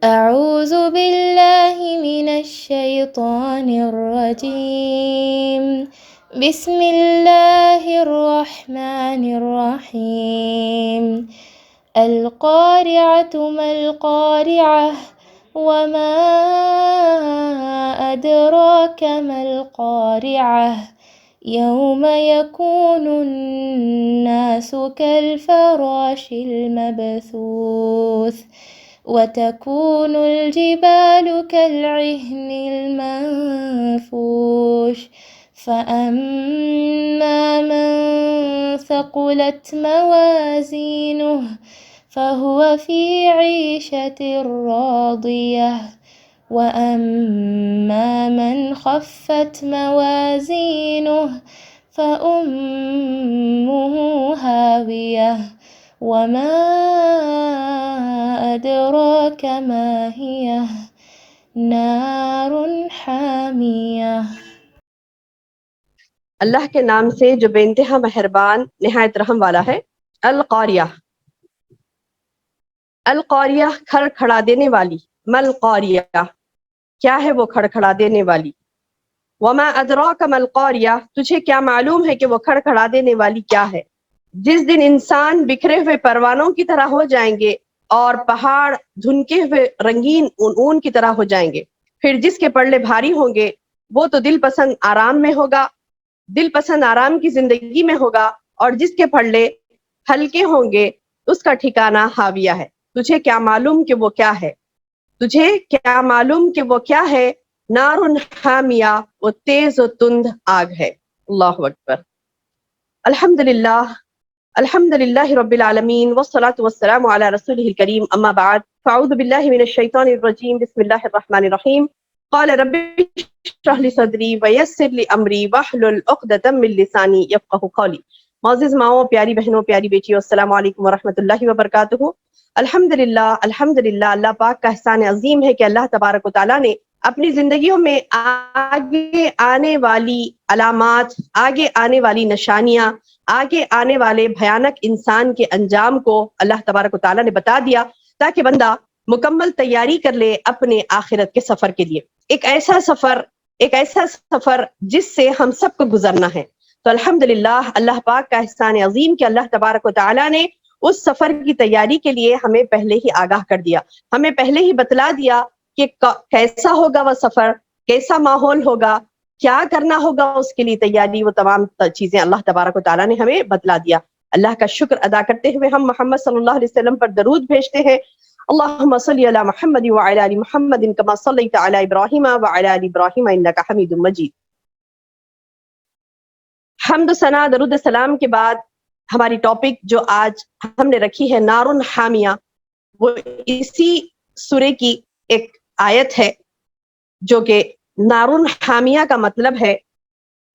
أعوذ بالله من الشيطان الرجيم. بسم الله الرحمن الرحيم. القارعة ما القارعة وما أدراك ما القارعة يوم يكون الناس كالفراش المبثوث وتكون الجبال كالعهن المنفوش فأما من ثقلت موازينه فهو في عيشة راضية وأما من خفت موازينه فأمه هاوية وما أدراك ما هي نار حامية. اللہ کے نام سے جو بے انتہا مہربان نہایت رحم والا ہے۔ القاریہ، القاریہ کھڑ کھڑا دینے والی۔ مل قاریہ، کیا ہے وہ کھڑ کھڑا دینے والی؟ وما ادراک مل قاریہ، تجھے کیا معلوم ہے کہ وہ کھڑ کھڑا دینے والی کیا ہے؟ جس دن انسان بکھرے ہوئے پروانوں کی طرح ہو جائیں گے اور پہاڑ دھنکے ہوئے رنگین اون کی طرح ہو جائیں گے، پھر جس کے پلڑے بھاری ہوں گے وہ تو دل پسند آرام میں ہوگا، دل پسند آرام کی زندگی میں ہوگا، اور جس کے پلڑے ہلکے ہوں گے اس کا ٹھکانہ ہاویہ ہے۔ تجھے کیا معلوم کہ وہ کیا ہے؟ تجھے کیا معلوم کہ وہ کیا ہے؟ نار حامیہ، وہ تیز و تند آگ ہے۔ اللہ اکبر۔ الحمدللہ، الحمدللہ رب العالمین والصلاة والسلام علی رسولہ الکریم، اما بعد فاعوذ باللہ من الشیطان الرجیم، بسم اللہ الرحمن الرحیم۔ قال رب اشرح لي صدری ویسر لي امری واحلل عقدۃ من لسانی یفقهوا قولی۔ معزز ماؤں، پیاری بہنوں، پیاری بیٹیوں، السلام علیکم ورحمۃ اللہ وبرکاتہ۔ الحمدللہ، الحمدللہ، اللہ پاک کا احسان عظیم ہے کہ اللہ تبارک و تعالیٰ نے اپنی زندگیوں میں آگے آنے والی علامات، آگے آنے والی نشانیاں، آگے آنے والے بھیانک انسان کے انجام کو اللہ تبارک و تعالیٰ نے بتا دیا تاکہ بندہ مکمل تیاری کر لے اپنے آخرت کے سفر کے لیے۔ ایک ایسا سفر جس سے ہم سب کو گزرنا ہے۔ تو الحمدللہ، اللہ پاک کا احسان عظیم کہ اللہ تبارک و تعالیٰ نے اس سفر کی تیاری کے لیے ہمیں پہلے ہی آگاہ کر دیا، ہمیں پہلے ہی بتلا دیا کہ کیسا ہوگا وہ سفر، کیسا ماحول ہوگا، کیا کرنا ہوگا اس کے لیے تیاری، وہ تمام چیزیں اللہ تبارک و تعالیٰ نے ہمیں بتلا دیا۔ اللہ کا شکر ادا کرتے ہوئے ہم محمد صلی اللہ علیہ وسلم پر درود بھیجتے ہیں۔ اللہم صلی علی محمد وعلی آل محمد کما صلیت علی ابراہیم وعلی آل ابراہیم انک حمید مجید۔ حمد و ثنا، درود سلام کے بعد ہماری ٹاپک جو آج ہم نے رکھی ہے نار حامیہ، وہ اسی سورے کی ایک آیت ہے جو کہ نار حامیہ کا مطلب ہے،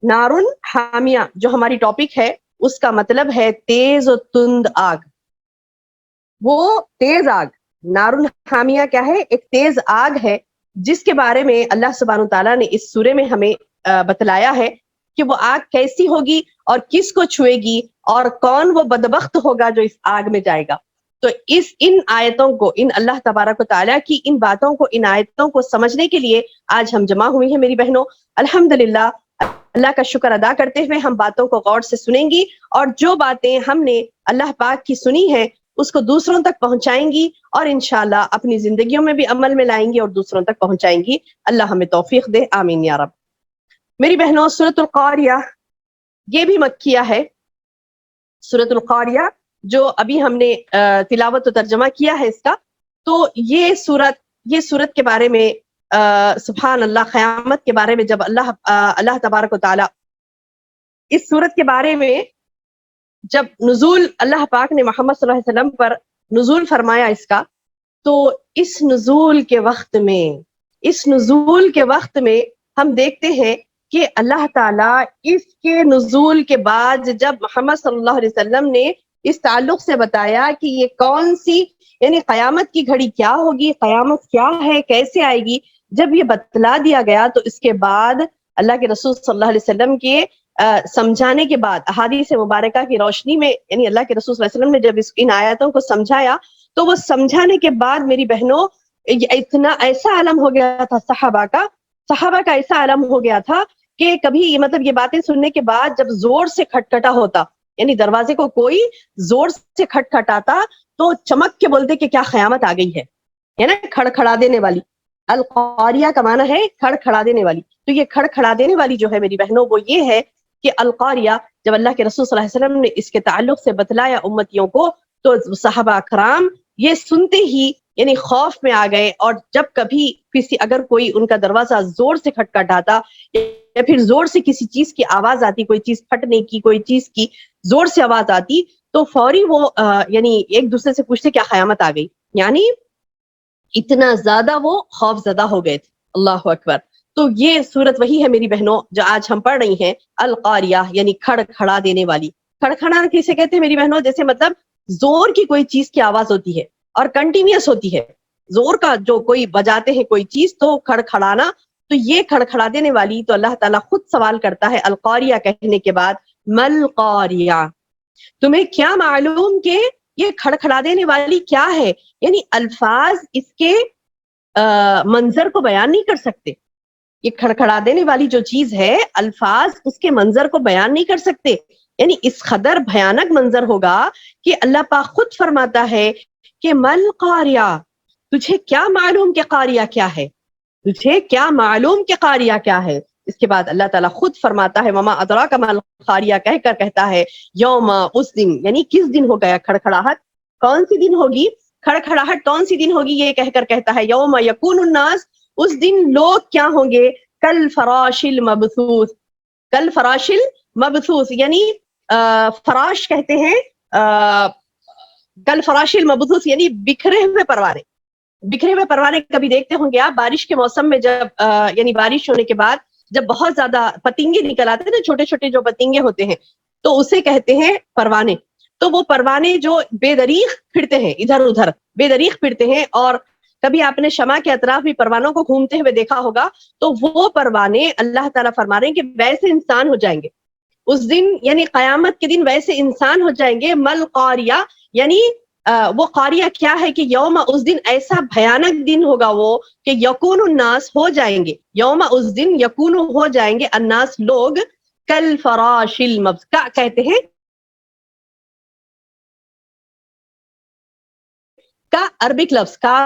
نار حامیہ جو ہماری ٹاپک ہے اس کا مطلب ہے تیز و تند آگ۔ وہ تیز آگ، نار حامیہ کیا ہے؟ ایک تیز آگ ہے جس کے بارے میں اللہ سبحانہ وتعالیٰ نے اس سورے میں ہمیں بتلایا ہے کہ وہ آگ کیسی ہوگی اور کس کو چھوئے گی اور کون وہ بدبخت ہوگا جو اس آگ میں جائے گا۔ تو ان آیتوں کو، ان اللہ تبارک و تعالیٰ کی ان باتوں کو، ان آیتوں کو سمجھنے کے لیے آج ہم جمع ہوئی ہیں میری بہنوں۔ الحمدللہ، اللہ کا شکر ادا کرتے ہوئے ہم باتوں کو غور سے سنیں گی، اور جو باتیں ہم نے اللہ پاک کی سنی ہیں اس کو دوسروں تک پہنچائیں گی، اور انشاءاللہ اپنی زندگیوں میں بھی عمل میں لائیں گی اور دوسروں تک پہنچائیں گی۔ اللہ ہمیں توفیق دے، آمین یا رب۔ میری بہنوں، سورۃ القاریہ یہ بھی مکیہ ہے۔ سورۃ القاریہ جو ابھی ہم نے تلاوت و ترجمہ کیا ہے اس کا، تو یہ سورت کے بارے میں سبحان اللہ، قیامت کے بارے میں جب اللہ تبارک و تعالی اس سورت کے بارے میں جب نزول اللہ پاک نے محمد صلی اللہ علیہ وسلم پر نزول فرمایا اس کا، تو اس نزول کے وقت میں ہم دیکھتے ہیں کہ اللہ تعالیٰ اس کے نزول کے بعد جب محمد صلی اللہ علیہ وسلم نے اس تعلق سے بتایا کہ یہ کون سی، یعنی قیامت کی گھڑی کیا ہوگی، قیامت کیا ہے، کیسے آئے گی، جب یہ بتلا دیا گیا تو اس کے بعد اللہ کے رسول صلی اللہ علیہ وسلم کے سمجھانے کے بعد، احادیث مبارکہ کی روشنی میں، یعنی اللہ کے رسول صلی اللہ علیہ وسلم نے جب ان آیاتوں کو سمجھایا تو وہ سمجھانے کے بعد میری بہنوں اتنا ایسا عالم ہو گیا تھا صحابہ کا ایسا عالم ہو گیا تھا کہ کبھی مطلب یہ باتیں سننے کے بعد جب زور سے کھٹکھٹا ہوتا، یعنی دروازے کو کوئی زور سے کھٹکھٹاتا تو چمک کے بولتے کہ کیا قیامت آ گئی ہے نا، کھڑکھڑا دینے والی. القاریہ کا معنی ہے کھڑکھڑا دینے والی. تو یہ کھڑکھڑا دینے والی جو ہے میری بہنوں وہ یہ ہے کہ القاریہ، جب اللہ کے رسول صلی اللہ علیہ وسلم نے اس کے تعلق سے بتلایا امتیوں کو تو صحابہ کرام یہ سنتے ہی یعنی خوف میں آ گئے. اور جب کبھی اگر کوئی ان کا دروازہ زور سے کھٹکھٹاتا یا پھر زور سے کسی چیز کی آواز آتی، کوئی چیز پھٹنے کی، کوئی چیز کی زور سے آواز آتی تو فوری وہ یعنی ایک دوسرے سے پوچھتے کیا قیامت آ گئی. یعنی اتنا زیادہ وہ خوف زدہ ہو گئے تھے. اللہ اکبر. تو یہ صورت وہی ہے میری بہنوں جو آج ہم پڑھ رہی ہیں، القاریہ یعنی کھڑکھڑا دینے والی. کھڑکھڑا کسے کہتے ہیں میری بہنوں؟ جیسے مطلب زور کی کوئی چیز کی آواز ہوتی ہے اور کنٹینیوس ہوتی ہے، زور کا جو کوئی بجاتے ہیں کوئی چیز تو کھڑکھڑانا. تو یہ کھڑکھڑا دینے والی تو اللہ تعالیٰ خود سوال کرتا ہے القاریہ کہنے کے بعد، مل قاریہ، تمہیں کیا معلوم کہ یہ کھڑکھڑا دینے والی کیا ہے؟ یعنی الفاظ اس کے منظر کو بیان نہیں کر سکتے. یہ کھڑکھڑا دینے والی جو چیز ہے الفاظ اس کے منظر کو بیان نہیں کر سکتے. یعنی اس قدر بھیانک منظر ہوگا کہ اللہ پاک خود فرماتا ہے کہ مل قاریہ، تجھے کیا معلوم کہ قاریہ کیا ہے، تجھے کیا معلوم کہ قاریہ کیا ہے. اس کے بعد اللہ تعالیٰ خود فرماتا ہے وما ادراک ما القاریہ کہہ کر کہتا ہے یوم، اس دن، یعنی کس دن ہو گیا کھڑکھڑاہٹ، کون سی دن ہوگی کھڑکھڑاہٹ، کون سی دن ہوگی، یہ کہہ کر کہتا ہے یوم یکون الناس، اس دن لوگ کیا ہوں گے، کل فراش المبثوث. کل فراش المبثوث یعنی فراش کہتے ہیں کل فراش المبثوث یعنی بکھرے ہوئے پروانے. بکھرے ہوئے پروانے کبھی دیکھتے ہوں گے آپ بارش کے موسم میں، جب یعنی بارش ہونے کے بعد جب بہت زیادہ پتنگے نکل آتے ہیں نا، چھوٹے چھوٹے جو پتنگے ہوتے ہیں تو اسے کہتے ہیں پروانے. تو وہ پروانے جو بے دریغ پھرتے ہیں، ادھر ادھر بے دریغ پھرتے ہیں. اور کبھی آپ نے شمع کے اطراف بھی پروانوں کو گھومتے ہوئے دیکھا ہوگا، تو وہ پروانے اللہ تعالیٰ فرما رہے ہیں کہ ویسے انسان ہو جائیں گے اس دن، یعنی قیامت کے دن ویسے انسان ہو جائیں گے. مل قاریہ یعنی وہ قاریہ کیا ہے کہ یوم، اس دن ایسا بھیانک دن ہوگا وہ کہ یکون الناس ہو جائیں گے، یوم اس دن یکون ہو جائیں گے الناس لوگ، کل فراش المبثوث، کیا کہتے ہیں کا عربک لفظ کا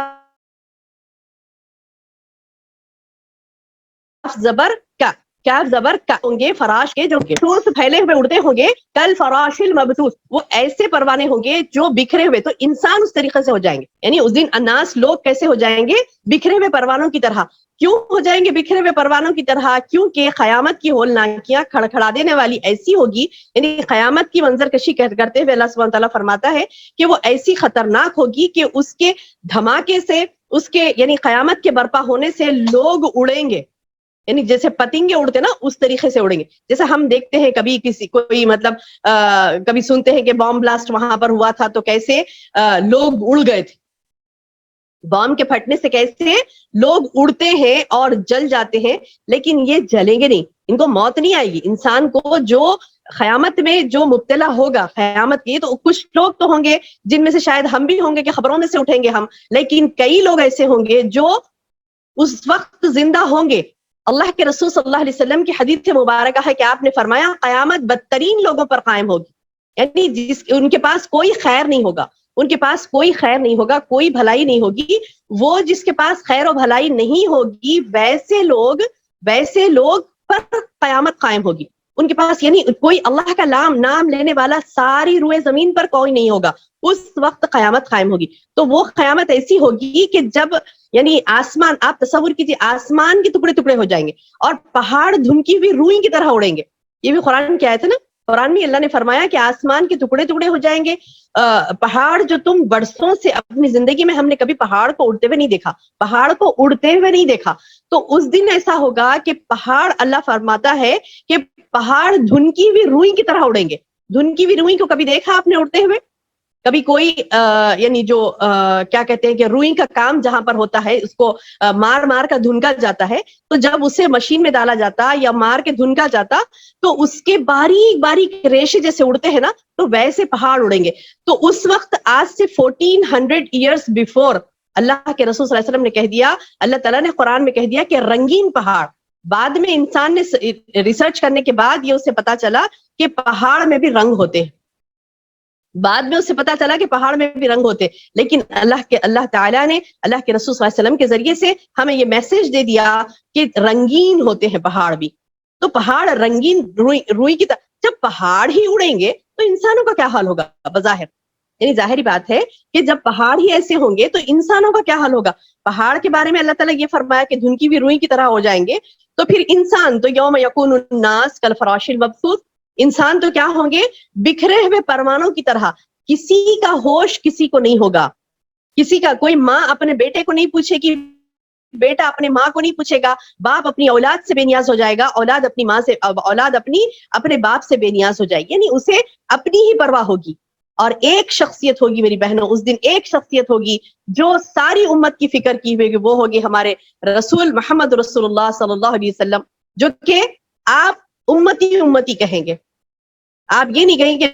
زبر کا، کیا زبر کا ہوں گے، فراش کے جو ٹھوس پھیلے ہوئے اڑتے ہوں گے، کل فراش المبثوث، وہ ایسے پروانے ہوں گے جو بکھرے ہوئے. تو انسان اس طریقے سے ہو جائیں گے، یعنی اس دن الناس لوگ کیسے ہو جائیں گے، بکھرے ہوئے پروانوں کی طرح. کیوں ہو جائیں گے بکھرے ہوئے پروانوں کی طرح؟ کیونکہ قیامت کی ہولناکیاں کھڑکھڑا دینے والی ایسی ہوگی، یعنی قیامت کی منظر کشی کرتے ہوئے اللہ سبحانہ تعالیٰ فرماتا ہے کہ وہ ایسی خطرناک ہوگی کہ اس کے دھماکے سے، اس کے یعنی قیامت کے برپا ہونے سے لوگ اڑیں گے، یعنی جیسے پتنگے اڑتے نا اس طریقے سے اڑیں گے. جیسے ہم دیکھتے ہیں کبھی کسی کوئی مطلب کبھی سنتے ہیں کہ بام بلاسٹ وہاں پر ہوا تھا تو کیسے لوگ اڑ گئے تھے، بام کے پھٹنے سے کیسے لوگ اڑتے ہیں اور جل جاتے ہیں. لیکن یہ جلیں گے نہیں، ان کو موت نہیں آئے گی. انسان کو جو قیامت میں جو مبتلا ہوگا قیامت کی، تو کچھ لوگ تو ہوں گے جن میں سے شاید ہم بھی ہوں گے کہ خبروں میں سے اٹھیں گے ہم، لیکن کئی لوگ ایسے ہوں گے جو اس وقت زندہ ہوں گے. اللہ کے رسول صلی اللہ علیہ وسلم کی حدیث مبارکہ ہے کہ آپ نے فرمایا قیامت بدترین لوگوں پر قائم ہوگی، یعنی ان کے پاس کوئی خیر نہیں ہوگا، ان کے پاس کوئی خیر نہیں ہوگا، کوئی بھلائی نہیں ہوگی. وہ جس کے پاس خیر و بھلائی نہیں ہوگی ویسے لوگ پر قیامت قائم ہوگی. ان کے پاس یعنی کوئی اللہ کا نام لینے والا ساری روئے زمین پر کوئی نہیں ہوگا، اس وقت قیامت قائم ہوگی. تو وہ قیامت ایسی ہوگی کہ جب یعنی آسمان، آپ تصور کیجیے آسمان کے ٹکڑے ٹکڑے ہو جائیں گے اور پہاڑ دھمکی ہوئی روئی کی طرح اڑیں گے. یہ بھی قرآن کی آیت ہے نا، قرآن میں اللہ نے فرمایا کہ آسمان کے ٹکڑے ٹکڑے ہو جائیں گے. پہاڑ جو تم برسوں سے اپنی زندگی میں ہم نے کبھی پہاڑ کو اڑتے ہوئے نہیں دیکھا، پہاڑ کو اڑتے ہوئے نہیں دیکھا، تو اس دن ایسا ہوگا کہ پہاڑ، اللہ فرماتا ہے کہ پہاڑ دھنکی ہوئی روئی کی طرح اڑیں گے. دھنکی ہوئی روئی کو کبھی دیکھا آپ نے اڑتے ہوئے؟ کبھی کوئی یعنی جو کیا کہتے ہیں کہ روئی کا کام جہاں پر ہوتا ہے اس کو مار کر دھنکا جاتا ہے، تو جب اسے مشین میں ڈالا جاتا یا مار کے دھنکا جاتا تو اس کے باریک باریک ریشے جیسے اڑتے ہیں نا، تو ویسے پہاڑ اڑیں گے. تو اس وقت آج سے 1400 ایئرس بیفور اللہ کے رسول صلی اللہ علیہ وسلم نے کہہ دیا, اللہ تعالیٰ نے قرآن میں کہہ دیا کہ رنگین پہاڑ. بعد میں انسان نے ریسرچ کرنے کے بعد یہ اسے پتا چلا کہ پہاڑ میں بھی رنگ ہوتے ہیں, بعد میں اسے پتا چلا کہ پہاڑ میں بھی رنگ ہوتے, لیکن اللہ تعالیٰ نے اللہ کے رسول صلی اللہ علیہ وسلم کے ذریعے سے ہمیں یہ میسج دے دیا کہ رنگین ہوتے ہیں پہاڑ بھی. تو پہاڑ رنگین روئی کی طرح, جب پہاڑ ہی اڑیں گے تو انسانوں کا کیا حال ہوگا بظاہر, یعنی ظاہری بات ہے کہ جب پہاڑ ہی ایسے ہوں گے تو انسانوں کا کیا حال ہوگا. پہاڑ کے بارے میں اللہ تعالیٰ یہ فرمایا کہ دھنکی بھی روئی کی طرح ہو جائیں گے, تو پھر انسان تو یوم یکون الناس کالفراش المبثوث, انسان تو کیا ہوں گے بکھرے ہوئے پروانوں کی طرح, کسی کا ہوش کسی کو نہیں ہوگا, کسی کا, کوئی ماں اپنے بیٹے کو نہیں پوچھے گی, بیٹا اپنے ماں کو نہیں پوچھے گا, باپ اپنی اولاد سے بے نیاز ہو جائے گا, اولاد اپنی ماں سے, اولاد اپنے باپ سے بے نیاز ہو جائے گی, یعنی اسے اپنی ہی پرواہ ہوگی. اور ایک شخصیت ہوگی میری بہنوں, اس دن ایک شخصیت ہوگی جو ساری امت کی فکر کی ہوئے گی, وہ ہوگی ہمارے رسول محمد رسول اللہ صلی اللہ علیہ وسلم, جو کہ آپ امتی امتی کہیں گے. آپ یہ نہیں کہیں گے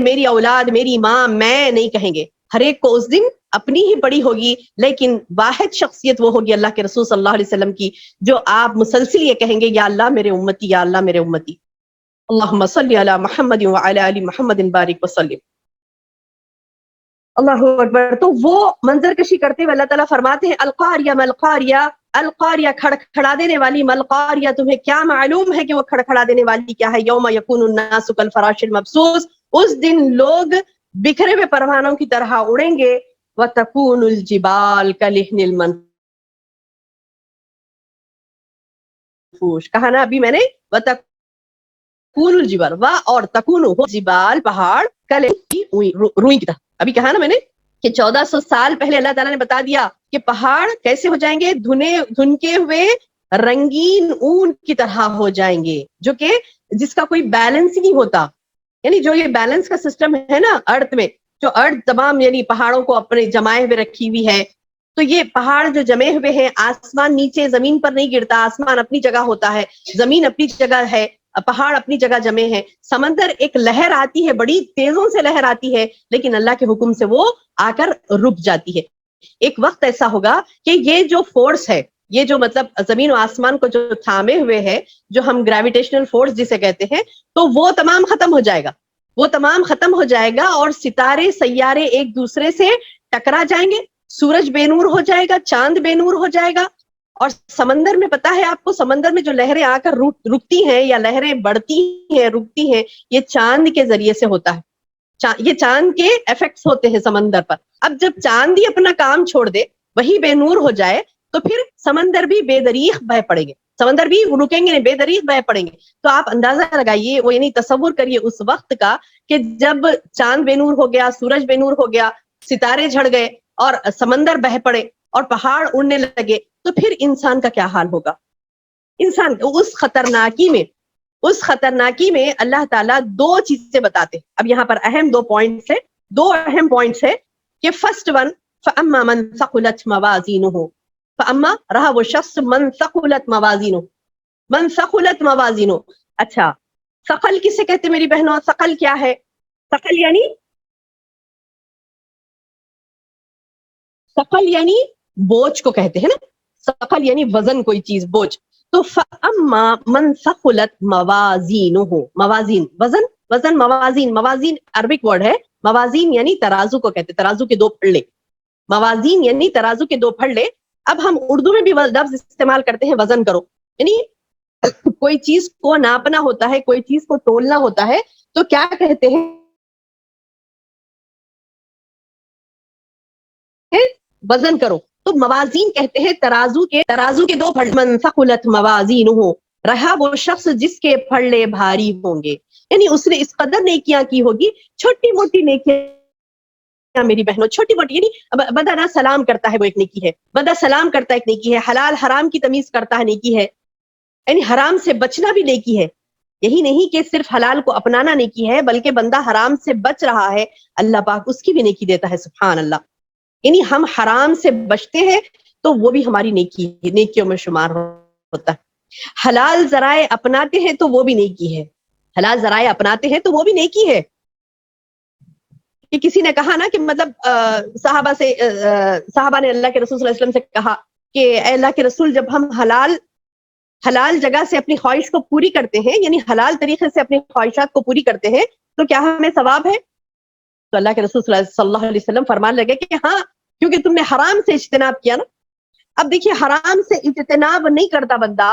میری اولاد, میری ماں, میں نہیں کہیں گے, ہر ایک کو اس دن اپنی ہی پڑی ہوگی, لیکن واحد شخصیت وہ ہوگی اللہ کے رسول صلی اللہ علیہ وسلم کی, جو آپ مسلسل یہ کہیں گے یا اللہ میرے امتی, یا اللہ میرے امتی. اللہم صلی علی محمد وعلی آل محمد بارک وسلم. اللہ اکبر. تو وہ منظر کشی کرتے ہوئے اللہ تعالیٰ فرماتے ہیں القاریہ ملقاریہ, القاریہ کھڑکھڑا دینے والی, ملقاریہ تمہیں کیا معلوم ہے کہ وہ کھڑکھڑا دینے والی کیا ہے. یوم یکون الناس کالفراش المبثوث, اس دن لوگ بکھرے ہوئے پروانوں کی طرح اڑیں گے. وتکون الجبال کالعہن المنفوش, کہا نا ابھی میں نے, وتکون الجبال, اور تکون جبال پہاڑ روئی کی طرح, ابھی کہا نا میں نے کہ 1400 سال پہلے اللہ تعالیٰ نے بتا دیا کہ پہاڑ کیسے ہو جائیں گے, دھنکے ہوئے رنگین اون کی طرح ہو جائیں گے, جو کہ جس کا کوئی بیلنس ہی نہیں ہوتا. یعنی جو یہ بیلنس کا سسٹم ہے نا ارتھ میں, جو ارتھ تمام یعنی پہاڑوں کو اپنے جمائے ہوئے رکھی ہوئی ہے, تو یہ پہاڑ جو جمے ہوئے ہیں, آسمان نیچے زمین پر نہیں گرتا, آسمان اپنی جگہ ہوتا ہے, زمین اپنی جگہ ہے, پہاڑ اپنی جگہ جمے ہیں. سمندر ایک لہر آتی ہے, بڑی تیزوں سے لہر آتی ہے, لیکن اللہ کے حکم سے وہ آ کر رک جاتی ہے. ایک وقت ایسا ہوگا کہ یہ جو فورس ہے, یہ جو مطلب زمین و آسمان کو جو تھامے ہوئے ہے, جو ہم گریویٹیشنل فورس جسے کہتے ہیں, تو وہ تمام ختم ہو جائے گا, وہ تمام ختم ہو جائے گا, اور ستارے سیارے ایک دوسرے سے ٹکرا جائیں گے, سورج بے نور ہو جائے گا, چاند بے نور ہو جائے گا. اور سمندر میں پتا ہے آپ کو, سمندر میں جو لہریں آ کر رکتی ہیں یا لہریں بڑھتی ہیں رکتی ہیں, یہ چاند کے ذریعے سے ہوتا ہے. یہ چاند کے ایفیکٹس ہوتے ہیں سمندر پر. اب جب چاند ہی اپنا کام چھوڑ دے, وہی بے نور ہو جائے, تو پھر سمندر بھی بے دریغ بہہ پڑیں گے, سمندر بھی رکیں گے, بے دریغ بہہ پڑیں گے. تو آپ اندازہ لگائیے, وہ یعنی تصور کریے اس وقت کا کہ جب چاند بے نور ہو گیا, سورج بے نور ہو گیا, ستارے جھڑ گئے, اور سمندر بہہ پڑے, اور پہاڑ اڑنے لگے, تو پھر انسان کا کیا حال ہوگا. انسان اس خطرناکی میں اللہ تعالیٰ دو چیزیں بتاتے. اب یہاں پر اہم دو اہم پوائنٹس ہے کہ فرسٹ ون, فَأَمَّا مَنْ ثَقُلَتْ مَوَازِينُهُ, فَأَمَّا رہا وہ شخص, من ثقلت موازینہ. اچھا, ثقل کسے کہتے میری بہنوں, ثقل کیا ہے, ثقل یعنی بوجھ کو کہتے ہیں نا, ثقل یعنی وزن, کوئی چیز بوجھ. تو فَأَمَّا مَنْ ثَقُلَتْ مَوَازِينُهُ, موازین وزن موازین عربک ورڈ ہے. موازین یعنی ترازو کو کہتے, ترازو کے دو پھڑے, موازین یعنی ترازو کے دو پھڑے. اب ہم اردو میں بھی لفظ استعمال کرتے ہیں وزن کرو, یعنی کوئی چیز کو ناپنا ہوتا ہے, کوئی چیز کو تولنا ہوتا ہے, تو کیا کہتے ہیں, وزن کرو. تو موازین کہتے ہیں ترازو کے دو پھڑے. من ثقلت موازینہ, رہا وہ شخص جس کے پھڑے بھاری ہوں گے, یعنی اس نے اس قدر نیکیاں کی ہوگی, چھوٹی موٹی نیکیاں میری بہنوں, چھوٹی موٹی, یعنی بندہ نہ سلام کرتا ہے وہ ایک نیکی ہے, بندہ سلام کرتا ہے ایک نیکی ہے, حلال حرام کی تمیز کرتا ہے نیکی ہے, یعنی حرام سے بچنا بھی نیکی ہے. یہی نہیں کہ صرف حلال کو اپنانا نیکی ہے, بلکہ بندہ حرام سے بچ رہا ہے, اللہ پاک اس کی بھی نیکی دیتا ہے, سبحان اللہ. یعنی ہم حرام سے بچتے ہیں تو وہ بھی ہماری نیکیوں میں شمار ہوتا ہے. حلال ذرائع اپناتے ہیں تو وہ بھی نیکی ہے, حلال ذرائع اپناتے ہیں تو وہ بھی نیکی ہے. کہ کسی نے کہا نا کہ مطلب صحابہ نے اللہ کے رسول صلی اللہ علیہ وسلم سے کہا کہ اے اللہ کے رسول، جب ہم حلال جگہ سے اپنی خواہش کو پوری کرتے ہیں، یعنی حلال طریقے سے اپنی خواہشات کو پوری کرتے ہیں، تو کیا ہمیں ثواب ہے؟ تو اللہ کے رسول صلی اللہ علیہ وسلم فرمانے لگے کہ ہاں، کیونکہ تم نے حرام سے اجتناب کیا نا۔ اب دیکھیے، حرام سے اجتناب نہیں کرتا بندہ،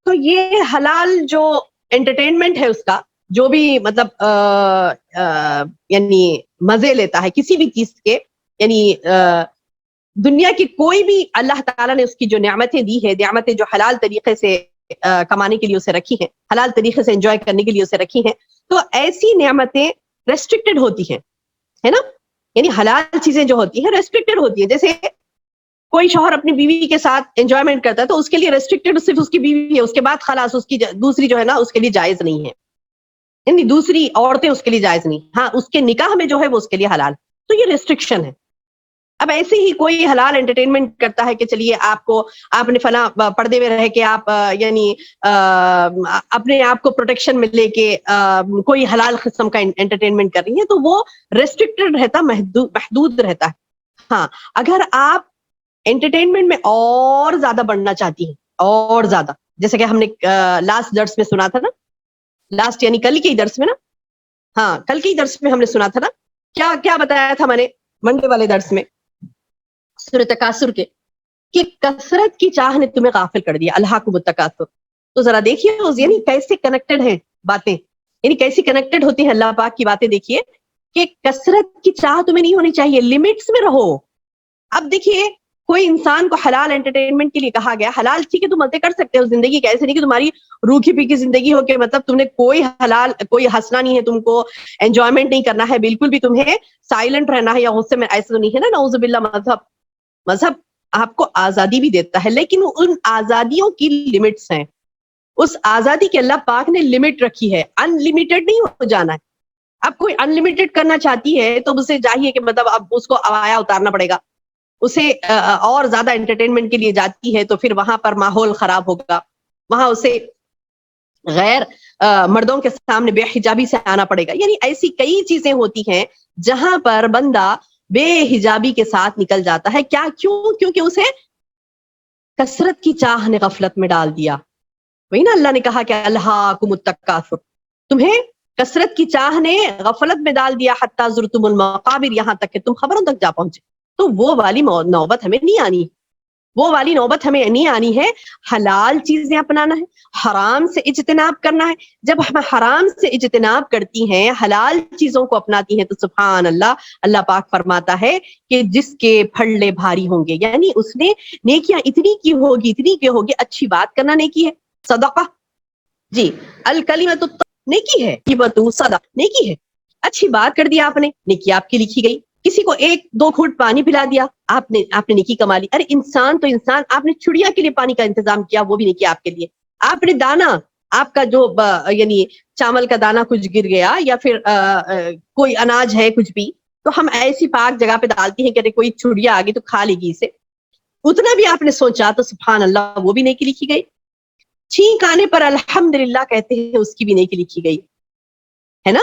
تو یہ حلال جو انٹرٹینمنٹ ہے اس کا، جو بھی مطلب یعنی مزے لیتا ہے کسی بھی چیز کے، یعنی دنیا کی کوئی بھی اللہ تعالیٰ نے اس کی جو نعمتیں دی ہے، نعمتیں جو حلال طریقے سے کمانے کے لیے اسے رکھی ہیں، حلال طریقے سے انجوائے کرنے کے لیے اسے رکھی ہیں، تو ایسی نعمتیں ریسٹرکٹڈ ہوتی ہیں، ہے نا؟ یعنی حلال چیزیں جو ہوتی ہیں ریسٹرکٹڈ ہوتی ہیں۔ جیسے کوئی شوہر اپنی بیوی کے ساتھ انجوائمنٹ کرتا ہے تو اس کے لیے ریسٹرکٹڈ صرف اس کی بیوی ہے، اس کے بعد خلاص اس کی دوسری جو ہے نا اس کے لیے جائز نہیں ہے، یعنی دوسری عورتیں اس کے لیے جائز نہیں، ہاں اس کے نکاح میں جو ہے وہ اس کے لیے حلال، تو یہ ریسٹرکشن ہے۔ اب ایسے ہی کوئی حلال انٹرٹینمنٹ کرتا ہے کہ چلیے آپ نے فلاں پردے میں رہ کے آپ یعنی اپنے آپ کو پروٹیکشن میں لے کے کوئی حلال قسم کا انٹرٹینمنٹ کر رہی ہے، تو وہ ریسٹرکٹڈ رہتا، محدود رہتا ہے۔ ہاں، اگر آپ انٹرٹینمنٹ میں اور زیادہ بڑھنا چاہتی ہیں، اور زیادہ، جیسے کہ ہم نے لاسٹ درس میں سنا تھا نا، لاسٹ یعنی کل کے ہی درس میں نا، ہاں کل کے ہی درس میں ہم نے سنا تھا نا، کیا بتایا تھا میں نے منڈے والے درس میں سورۃ تکاثر کے، کہ کثرت کی چاہ نے تمہیں غافل کر دیا، الہاکم التکاثر۔ تو ذرا دیکھیے یعنی کیسے کنیکٹڈ ہیں باتیں، یعنی کیسی کنیکٹڈ ہوتی ہیں اللہ پاک کی باتیں۔ دیکھیے کہ کثرت کی چاہ تمہیں نہیں ہونی چاہیے، لمٹس میں رہو۔ اب دیکھیے، کوئی انسان کو حلال انٹرٹینمنٹ کے لیے کہا گیا، حلال ٹھیک ہے تم مزے کر سکتے ہو زندگی کے، ایسے نہیں کہ تمہاری روکھی پھیکی زندگی ہو کہ مطلب تم نے کوئی ہنسنا نہیں ہے، تم کو انجوائمنٹ نہیں کرنا ہے، بالکل بھی تمہیں سائلنٹ رہنا ہے یا غصے میں، ایسا تو نہیں ہے نا، نعوذ باللہ۔ مذہب آپ کو آزادی بھی دیتا ہے، لیکن ان آزادیوں کی لمٹس ہیں۔ اس آزادی کے اللہ پاک نے لمٹ رکھی ہے، ان لمیٹڈ نہیں ہو جانا ہے۔ اب کوئی ان لمیٹڈ کرنا چاہتی ہے تو اسے چاہیے کہ مطلب اب اس کو اوایا اتارنا پڑے گا، اسے اور زیادہ انٹرٹینمنٹ کے لیے جاتی ہے تو پھر وہاں پر ماحول خراب ہوگا، وہاں اسے غیر مردوں کے سامنے بے حجابی سے آنا پڑے گا۔ یعنی ایسی کئی چیزیں ہوتی ہیں جہاں پر بندہ بے حجابی کے ساتھ نکل جاتا ہے۔ کیونکہ اسے کثرت کی چاہ نے غفلت میں ڈال دیا۔ وہی نا اللہ نے کہا کہ الہاکم التکاثر، تمہیں کثرت کی چاہ نے غفلت میں ڈال دیا، حتی زرتم المقابر، یہاں تک کہ تم خبروں تک جا پہنچے۔ تو وہ والی نوبت ہمیں نہیں آنی، وہ والی نوبت ہمیں نہیں آنی ہے۔ حلال چیزیں اپنانا ہے، حرام سے اجتناب کرنا ہے۔ جب ہم حرام سے اجتناب کرتی ہیں، حلال چیزوں کو اپناتی ہیں، تو سبحان اللہ، اللہ پاک فرماتا ہے کہ جس کے پھڑلے بھاری ہوں گے، یعنی اس نے نیکیاں اتنی کی ہوگی، اچھی بات کرنا نیکی ہے، صدقہ، جی الکلمۃ نیکی ہے، صدقہ نیکی ہے، اچھی بات کر دیا آپ نے، نیکی آپ کی لکھی گئی۔ کسی کو 1-2 گھونٹ پانی پلا دیا، آپ نے نیکی کما لی۔ ارے انسان تو انسان، آپ نے چڑیا کے لیے پانی کا انتظام کیا، وہ بھی نیکی آپ کے لیے۔ آپ نے دانا، آپ کا جو یعنی چاول کا دانا کچھ گر گیا یا پھر کوئی اناج ہے کچھ بھی، تو ہم ایسی پاک جگہ پہ ڈالتی ہیں کہ کوئی چڑیا آ گئی تو کھا لے گی اسے، اتنا بھی آپ نے سوچا تو سبحان اللہ وہ بھی نیکی لکھی گئی۔ چھینک آنے پر الحمدللہ کہتے ہیں، اس کی بھی نیکی لکھی گئی ہے نا۔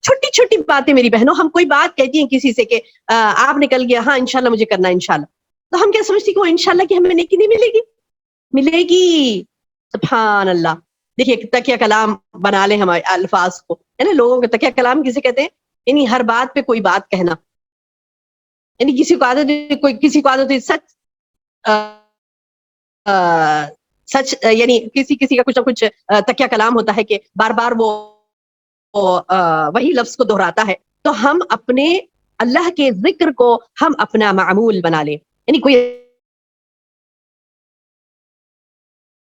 چھوٹی چھوٹی باتیں میری بہنوں، ہم کوئی بات کہتی ہیں کسی سے کہ آپ نکل گیا، ہاں انشاءاللہ مجھے کرنا ہے انشاءاللہ، تو ہم کیا سمجھتی کہ وہ انشاءاللہ کی ہمیں نیکی نہیں ملے گی؟ ملے گی، سبحان اللہ۔ دیکھیے تکیہ کلام بنا لیں ہمارے الفاظ کو، ہے نا، لوگوں کے تکیہ کلام کسے کہتے ہیں؟ یعنی ہر بات پہ کوئی بات کہنا، یعنی کسی کو عادت ہے سچ، یعنی کسی کا کچھ نہ کچھ تکیہ کلام ہوتا ہے کہ بار بار وہ وہی لفظ کو دہراتا ہے۔ تو ہم اپنے اللہ کے ذکر کو ہم اپنا معمول بنا لیں، یعنی کوئی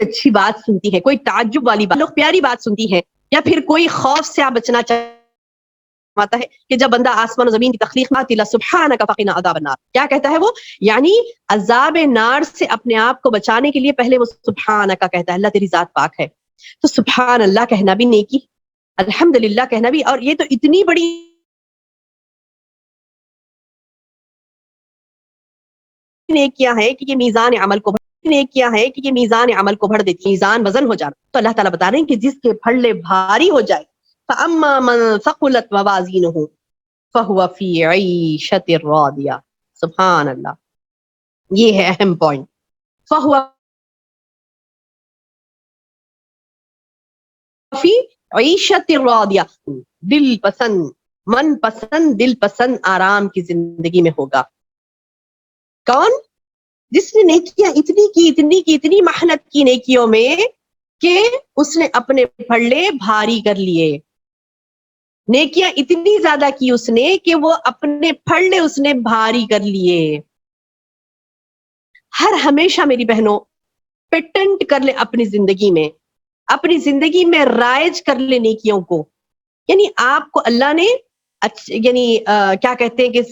اچھی بات سنتی ہے، کوئی تعجب والی بات، لوگ پیاری بات سنتی ہے، یا پھر کوئی خوف سے آپ بچنا چاہتا ہے کہ جب بندہ آسمان و زمین کی تخلیق میں آتی سبحانک فقنا عذاب النار، کیا کہتا ہے وہ؟ یعنی عذاب نار سے اپنے آپ کو بچانے کے لیے پہلے وہ سبحانک کہتا ہے، اللہ تیری ذات پاک ہے۔ تو سبحان اللہ کہنا بھی نیکی، الحمدللہ کہنا بھی، اور یہ تو اتنی بڑی نیکیاں ہیں کہ یہ میزان عمل کو بڑھ دیتی، میزان وزن ہو جانا۔ تو اللہ تعالیٰ بتا رہے ہیں کہ جس کے پھڑلے بھاری ہو جائے، فَأَمَّا مَنْ ثَقُلَتْ مَوَازِينُهُ، فہو فی عیشۃ راضیہ. سبحان اللہ، یہ ہے اہم پوائنٹ. فہو فی عیشۃ راضیہ، دل پسند، من پسند، دل پسند آرام کی زندگی میں ہوگا. کون؟ جس نے نیکیاں اتنی محنت کی نیکیوں میں کہ اس نے اپنے پھڑے بھاری کر لیے. نیکیاں اتنی زیادہ کی اس نے کہ وہ اپنے پھڑے اس نے بھاری کر لیے. ہر ہمیشہ میری بہنوں پیٹنٹ کر لے اپنی زندگی میں رائج کر لے نیکیوں کو. یعنی آپ کو اللہ نے یعنی کیا کہتے ہیں کہ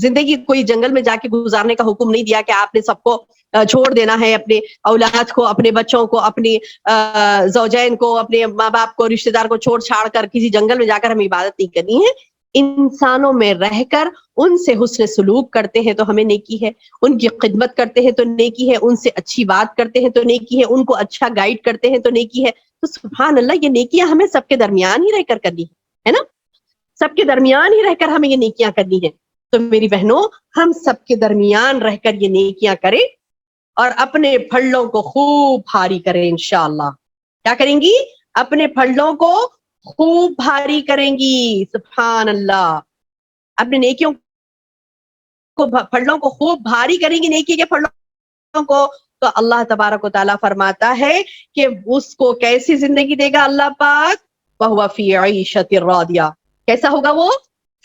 زندگی کوئی جنگل میں جا کے گزارنے کا حکم نہیں دیا کہ آپ نے سب کو چھوڑ دینا ہے، اپنے اولاد کو، اپنے بچوں کو، اپنی زوجین کو، اپنے ماں باپ کو، رشتہ دار کو چھوڑ چھاڑ کر کسی جنگل میں جا کر ہمیں عبادت نہیں کرنی ہے. انسانوں میں رہ کر ان سے حسن سلوک کرتے ہیں تو ہمیں نیکی ہے، ان کی خدمت کرتے ہیں تو نیکی ہے، ان سے اچھی بات کرتے ہیں تو نیکی ہے، ان کو اچھا گائیڈ کرتے ہیں تو نیکی ہے. تو سبحان اللہ، یہ نیکیاں ہمیں سب کے درمیان ہی رہ کر کرنی ہے نا، سب کے درمیان ہی رہ کر ہمیں یہ نیکیاں کرنی ہے. تو میری بہنوں، ہم سب کے درمیان رہ کر یہ نیکیاں کریں اور اپنے پھڑوں کو خوب بھاری کریں انشاءاللہ. کیا کریں گی؟ اپنے پھڑوں کو خوب بھاری کریں گی. سبحان اللہ، اپنے نیکیوں کو، پھڑوں کو خوب بھاری کریں گی، نیکی کے پھڑوں کو. تو اللہ تبارک و تعالیٰ فرماتا ہے کہ اس کو کیسی زندگی دے گا اللہ پاک؟ وَهُوَ فِي عِيشَةٍ رَاضِيَةٍ. کیسا ہوگا وہ؟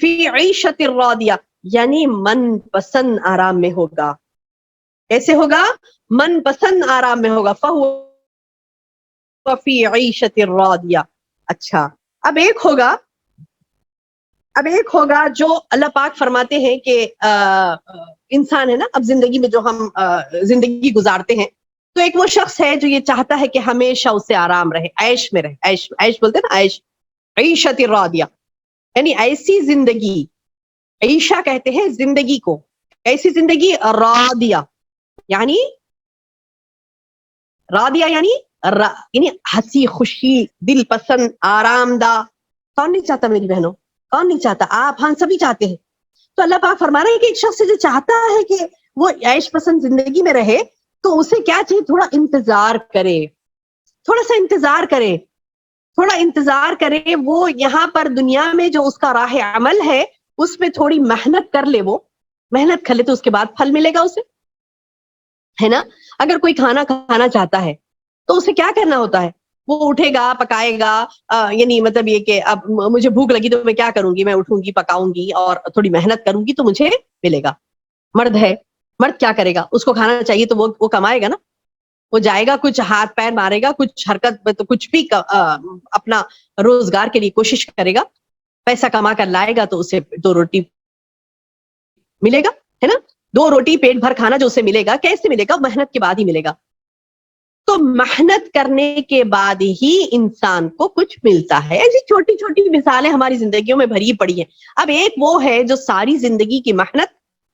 فی عیشۃ راضیہ، یعنی من پسند آرام میں ہوگا. کیسے ہوگا؟ من پسند آرام میں ہوگا. فَهُوَ فِي عِيشَةٍ راضیہ. اچھا، اب ایک ہوگا جو اللہ پاک فرماتے ہیں کہ انسان ہے نا، اب زندگی میں جو ہم زندگی گزارتے ہیں تو ایک وہ شخص ہے جو یہ چاہتا ہے کہ ہمیشہ اسے آرام رہے، عیش میں رہے. عیش بولتے ہیں نا، عیش، عیشۃ راضیہ، یعنی ایسی زندگی. عیشہ کہتے ہیں زندگی کو. ایسی زندگی راضیہ، یعنی راضیہ یعنی ہنسی خوشی، دل پسند، آرام دہ. کون نہیں چاہتا میری بہنوں؟ کون نہیں چاہتا؟ آپ ہاں سبھی چاہتے ہیں. تو اللہ پاک فرما رہے ہیں کہ ایک شخص جو چاہتا ہے کہ وہ عیش پسند زندگی میں رہے تو اسے کیا چاہیے؟ تھوڑا انتظار کرے، تھوڑا سا انتظار کرے، تھوڑا انتظار کرے. وہ یہاں پر دنیا میں جو اس کا راہ عمل ہے اس میں تھوڑی محنت کر لے. وہ محنت کر لے تو اس کے بعد پھل ملے گا اسے، ہے نا. اگر کوئی کھانا کھانا چاہتا ہے تو اسے کیا کرنا ہوتا ہے؟ وہ اٹھے گا، پکائے گا. یعنی مطلب یہ کہ اب مجھے بھوک لگی تو میں کیا کروں گی؟ میں اٹھوں گی، پکاؤں گی اور تھوڑی محنت کروں گی تو مجھے ملے گا. مرد ہے، مرد کیا کرے گا؟ اس کو کھانا چاہیے تو وہ کمائے گا نا. وہ جائے گا، کچھ ہاتھ پیر مارے گا، کچھ حرکت، کچھ بھی اپنا روزگار کے لیے کوشش کرے گا، پیسہ کما کر لائے گا تو اسے 2 روٹی ملے گا، ہے نا. 2 روٹی پیٹ بھر کھانا جو اسے ملے گا، کیسے ملے گا؟ محنت کے بعد ہی ملے گا. تو محنت کرنے کے بعد ہی انسان کو کچھ ملتا ہے. ایسی چھوٹی چھوٹی مثالیں ہماری زندگیوں میں بھری پڑی ہیں. اب ایک وہ ہے جو ساری زندگی کی محنت.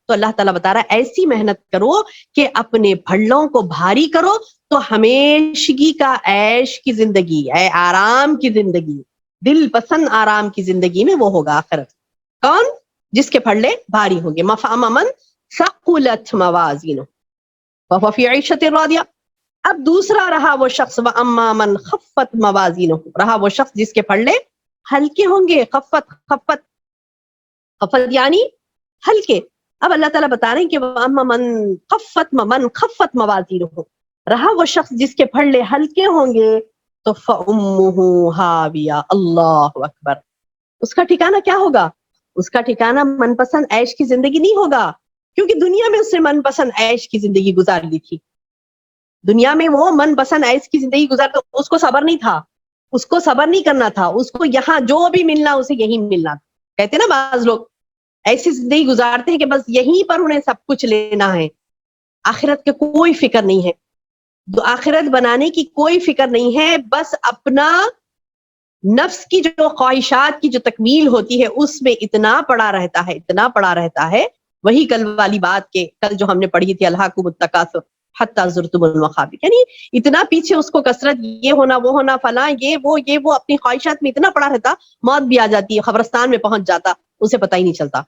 تو اللہ تعالیٰ بتا رہا ہے ایسی محنت کرو کہ اپنے پھڑوں کو بھاری کرو تو ہمیشگی کا عیش کی زندگی، آرام کی زندگی، دل پسند آرام کی زندگی میں وہ ہوگا آخرت. کون؟ جس کے پھڑے بھاری ہوں گے. مَفَأَمَّ مَن ثَقُلَتْ مَوَازِينُهُ وَهُوَ فِي عِيشَةٍ رَاضِيَةٍ. اب دوسرا رہا وہ شخص، وَأَمَّا مَنْ خَفَّتْ مَوَازِينُهُ، رہا وہ شخص جس کے پھڑے ہلکے ہوں گے. خفت یعنی ہلکے. اب اللہ تعالیٰ بتا رہے ہیں کہ وَأَمَّا مَنْ خَفَّتْ مَوَازِينُهُ، رہا وہ شخص جس کے پھڑے ہلکے ہوں گے تو فَأُمُّهُ هَاوِيَةٌ. اللہ اکبر. اس کا ٹھکانہ کیا ہوگا؟ اس کا ٹھکانہ من پسند عیش کی زندگی نہیں ہوگا، کیونکہ دنیا میں اس نے من پسند عیش کی زندگی گزار لی تھی. دنیا میں وہ من پسند عیش کی زندگی گزارتا، اس کو صبر نہیں تھا، اس کو صبر نہیں کرنا تھا. اس کو یہاں جو بھی ملنا اسے یہی ملنا تھا. کہتے ہیں نا بعض لوگ ایسی زندگی گزارتے ہیں کہ بس یہیں پر انہیں سب کچھ لینا ہے، آخرت کے کوئی فکر نہیں ہے، آخرت بنانے کی کوئی فکر نہیں ہے. بس اپنا نفس کی جو خواہشات کی جو تکمیل ہوتی ہے اس میں اتنا پڑا رہتا ہے. وہی کل والی بات کے کل جو ہم نے پڑھی تھی، الہاکم التکاثر حتی زرتم المقابر، یعنی اتنا پیچھے اس کو کثرت، یہ ہونا وہ ہونا فلاں، یہ وہ اپنی خواہشات میں اتنا پڑا رہتا، موت بھی آ جاتی ہے، قبرستان میں پہنچ جاتا اسے پتہ ہی نہیں چلتا.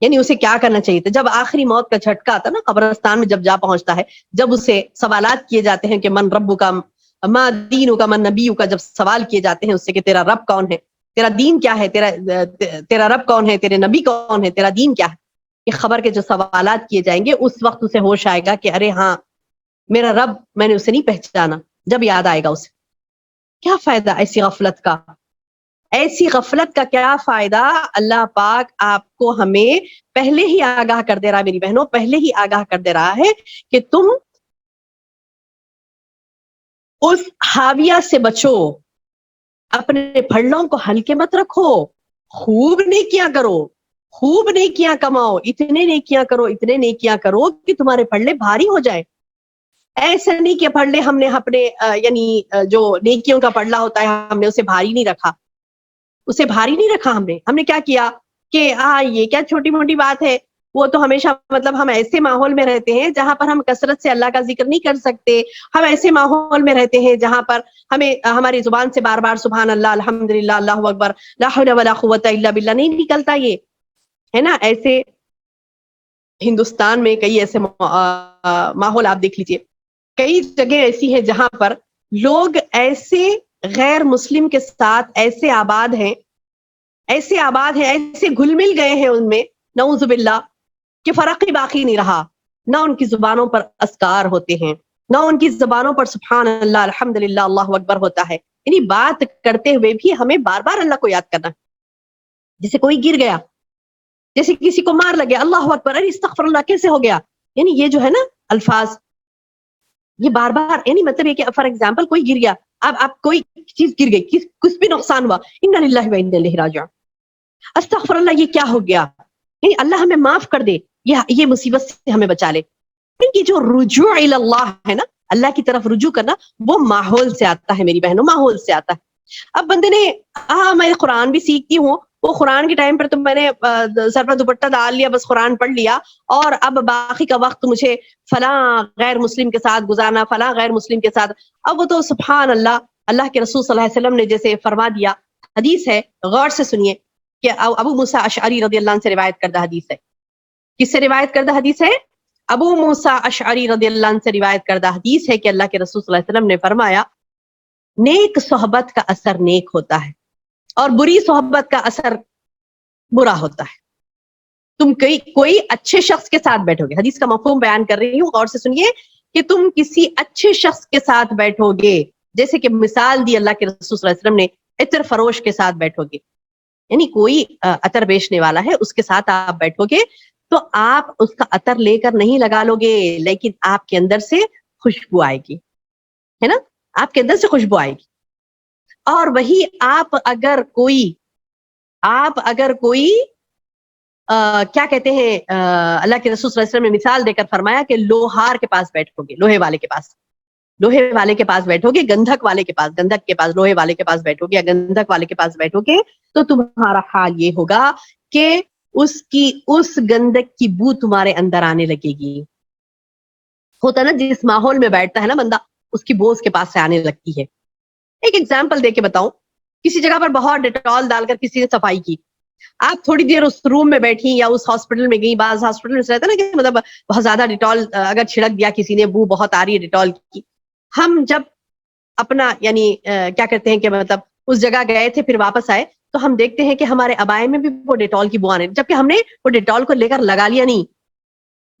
یعنی اسے کیا کرنا چاہیے تھا. جب آخری موت کا جھٹکا آتا نا قبرستان میں جب جا پہنچتا ہے, جب اسے سوالات کیے جاتے ہیں کہ من ربو کا ما دینو کا من نبیو کا, جب سوال کیے جاتے ہیں اس سے کہ تیرا رب کون ہے, تیرا دین کیا ہے, تیرا رب کون ہے, تیرے نبی کون ہے, تیرا دین کیا ہے, یہ خبر کے جو سوالات کیے جائیں گے اس وقت اسے ہوش آئے گا کہ ارے ہاں میرا رب, میں نے اسے نہیں پہچانا. جب یاد آئے گا اسے, کیا فائدہ ایسی غفلت کا, ایسی غفلت کا کیا فائدہ. اللہ پاک آپ کو ہمیں پہلے ہی آگاہ کر دے رہا ہے میری بہنوں, پہلے ہی آگاہ کر دے رہا ہے کہ تم اس حاویہ سے بچو, اپنے پھڑوں کو ہلکے مت رکھو, خوب نیکیاں کرو, خوب نیکیاں کماؤ, اتنے نیکیاں کرو, اتنے نیکیاں کرو کہ تمہارے پھڑے بھاری ہو جائے. ایسا نہیں کہ پڑھ لے ہم نے اپنے یعنی جو نیکیوں کا پڑھلا ہوتا ہے ہم نے اسے بھاری نہیں رکھا, اسے بھاری نہیں رکھا. ہم نے کیا کیا کہ یہ کیا چھوٹی موٹی بات ہے. وہ تو ہمیشہ مطلب ہم ایسے ماحول میں رہتے ہیں جہاں پر ہم کثرت سے اللہ کا ذکر نہیں کر سکتے, ہم ایسے ماحول میں رہتے ہیں جہاں پر ہمیں ہماری زبان سے بار بار سبحان اللہ, الحمدللہ, اللہ اکبر, لا حول ولا قوت الا باللہ نہیں نکلتا. یہ ہے نا, ایسے ہندوستان میں کئی ایسے ماحول آپ دیکھ لیجئے, کئی جگہ ایسی ہیں جہاں پر لوگ ایسے غیر مسلم کے ساتھ ایسے آباد ہیں, ایسے گھل مل گئے ہیں ان میں, نعوذ باللہ, کہ فرق ہی باقی نہیں رہا. نہ ان کی زبانوں پر اذکار ہوتے ہیں, نہ ان کی زبانوں پر سبحان اللہ, الحمدللہ, اللہ اکبر ہوتا ہے. یعنی بات کرتے ہوئے بھی ہمیں بار بار اللہ کو یاد کرنا. جیسے کوئی گر گیا, جیسے کسی کو مار لگے, اللہ اکبر, ارے استغفر اللہ, کیسے ہو گیا. یعنی یہ جو ہے نا الفاظ, یہ بار بار, یعنی مطلب یہ کہ فار ایگزامپل کوئی گر گیا, اب آپ کوئی چیز گر گئی, کچھ بھی نقصان ہوا, انا للہ و انا الیہ راجعون, استغفر اللہ, یہ کیا ہو گیا, یعنی اللہ ہمیں معاف کر دے, یہ مصیبت سے ہمیں بچا لے. یہ جو رجوع الی اللہ ہے نا, اللہ کی طرف رجوع کرنا, وہ ماحول سے آتا ہے میری بہنوں, ماحول سے آتا ہے. اب بندے نے میں قرآن بھی سیکھتی ہوں, وہ قرآن کے ٹائم پر تو میں نے سر پر دوپٹہ ڈال لیا, بس قرآن پڑھ لیا, اور اب باقی کا وقت مجھے فلاں غیر مسلم کے ساتھ گزارنا, فلاں غیر مسلم کے ساتھ. اب وہ تو سبحان اللہ, اللہ کے رسول صلی اللہ علیہ وسلم نے جیسے فرما دیا, حدیث ہے, غور سے سنیے, کہ ابو موسیٰ اشعری رضی اللہ عنہ سے روایت کردہ حدیث ہے. کس سے روایت کردہ حدیث ہے؟ ابو موسیٰ اشعری رضی اللہ عنہ سے روایت کردہ حدیث ہے کہ اللہ کے رسول صلی اللہ علیہ وسلم نے فرمایا, نیک صحبت کا اثر نیک ہوتا ہے اور بری صحبت کا اثر برا ہوتا ہے. تم کوئی اچھے شخص کے ساتھ بیٹھو گے, حدیث کا مفہوم بیان کر رہی ہوں, غور سے سنیے, کہ تم کسی اچھے شخص کے ساتھ بیٹھو گے, جیسے کہ مثال دی اللہ کے رسول صلی اللہ علیہ وسلم نے, عطر فروش کے ساتھ بیٹھو گے, یعنی کوئی عطر بیچنے والا ہے اس کے ساتھ آپ بیٹھو گے, تو آپ اس کا عطر لے کر نہیں لگا لو گے, لیکن آپ کے اندر سے خوشبو آئے گی, ہے نا, آپ کے اندر سے خوشبو آئے گی. اور وہی آپ اگر کوئی کیا کہتے ہیں, اللہ کے رسول صلی اللہ علیہ وسلم نے مثال دے کر فرمایا کہ لوہار کے پاس بیٹھو گے, لوہے والے کے پاس بیٹھو گے, گندھک والے کے پاس لوہے والے کے پاس بیٹھو گے, یا گندھک والے کے پاس بیٹھو گے, تو تمہارا حال یہ ہوگا کہ اس گندک کی بو تمہارے اندر آنے لگے گی. ہوتا نا جس ماحول میں بیٹھتا ہے نا بندہ, اس کی بو اس کے پاس سے آنے لگتی ہے. ایک ایگزامپل دے کے بتاؤں, کسی جگہ پر بہت ڈیٹول ڈال کر کسی نے صفائی کی, آپ تھوڑی دیر اس روم میں بیٹھی یا اس ہاسپٹل میں گئی, بعض ہاسپٹل میں رہتا نا کہ مطلب بہت زیادہ ڈیٹول اگر چھڑک دیا کسی نے, بو بہت آ رہی ہے ڈیٹول کی. ہم جب اپنا یعنی کیا کہتے ہیں کہ مطلب اس جگہ گئے تھے, پھر واپس آئے, تو ہم دیکھتے ہیں کہ ہمارے ابائے میں بھی وہ ڈیٹول کی بو آنے, جبکہ ہم نے وہ ڈیٹول کو لے کر لگا لیا نہیں,